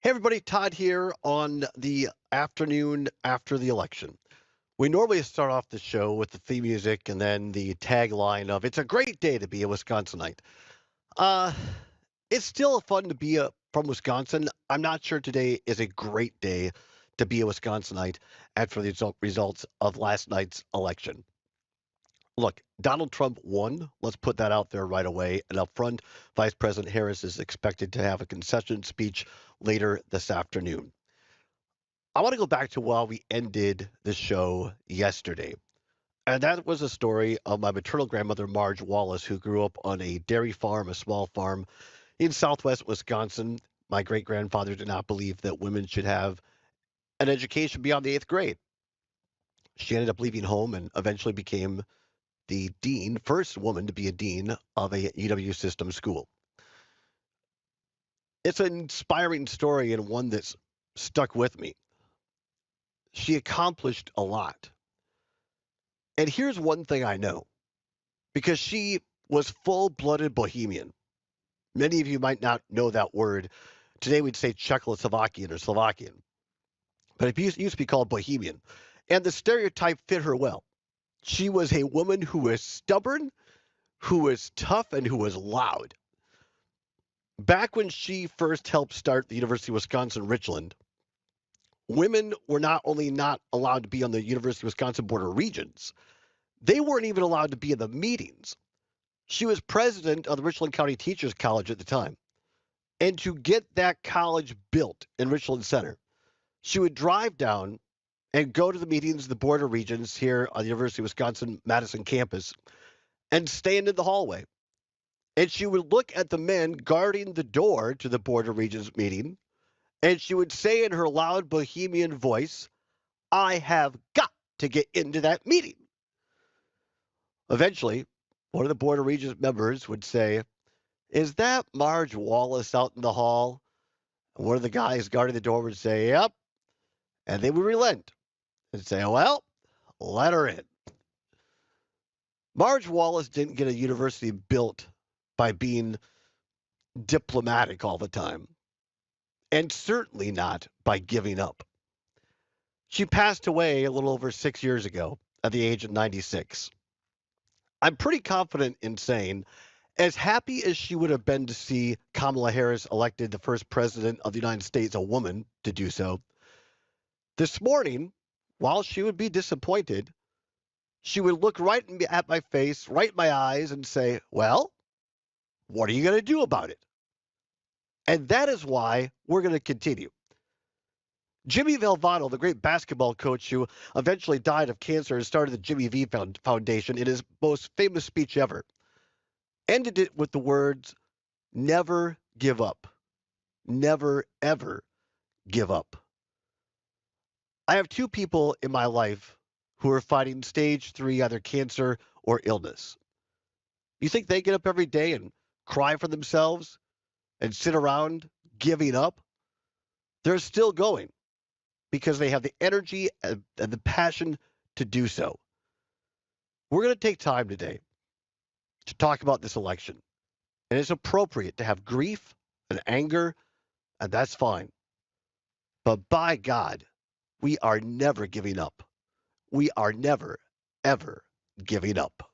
Hey everybody, Todd here on the afternoon after the election. We normally start off the show with the theme music and then the tagline of "It's a great day to be a Wisconsinite." Uh, it's still fun to be from Wisconsin. I'm not sure today is a great day to be a Wisconsinite after the results of last night's election. Look, Donald Trump won. Let's put that out there right away. And up front, Vice President Harris is expected to have a concession speech later this afternoon. I want to go back to while we ended the show yesterday. And that was a story of my maternal grandmother, Marge Wallace, who grew up on a dairy farm, a small farm in southwest Wisconsin. My great grandfather did not believe that women should have an education beyond the eighth grade. She ended up leaving home and eventually became the dean, first woman to be a dean of a UW system school. It's an inspiring story and one that's stuck with me. She accomplished a lot. And here's one thing I know because she was full blooded Bohemian. Many of you might not know that word. Today we'd say Czechoslovakian or Slovakian, but it used to be called Bohemian. And the stereotype fit her well. She was a woman who was stubborn, who was tough, and who was loud. Back when she first helped start the University of Wisconsin Richland, women were not only not allowed to be on the University of Wisconsin Board of Regents, they weren't even allowed to be in the meetings. She was president of the Richland County Teachers College at the time. And to get that college built in Richland Center, she would drive down and go to the meetings of the Board of Regents here on the University of Wisconsin Madison campus and stand in the hallway. And she would look at the men guarding the door to the Board of Regents meeting, and she would say in her loud bohemian voice, "I have got to get into that meeting." Eventually, one of the Board of Regents members would say, "Is that Marge Wallace out in the hall?" And one of the guys guarding the door would say, "Yep." And they would relent and say, "Well, let her in." Marge Wallace didn't get a university built by being diplomatic all the time, and certainly not by giving up. She passed away a little over 6 years ago at the age of 96. I'm pretty confident in saying, as happy as she would have been to see Kamala Harris elected the first president of the United States, a woman, to do so, this morning, while she would be disappointed, she would look right at my face, right in my eyes, and say, "Well, what are you going to do about it?" And that is why we're going to continue. Jimmy Valvano, the great basketball coach who eventually died of cancer and started the Jimmy V Foundation, in his most famous speech ever, ended it with the words, "Never give up. Never, ever give up." I have two people in my life who are fighting stage 3, either cancer or illness. You think they get up every day and cry for themselves and sit around giving up? They're still going because they have the energy and the passion to do so. We're going to take time today to talk about this election. And it's appropriate to have grief and anger, and that's fine. But by God, we are never giving up. We are never, ever giving up.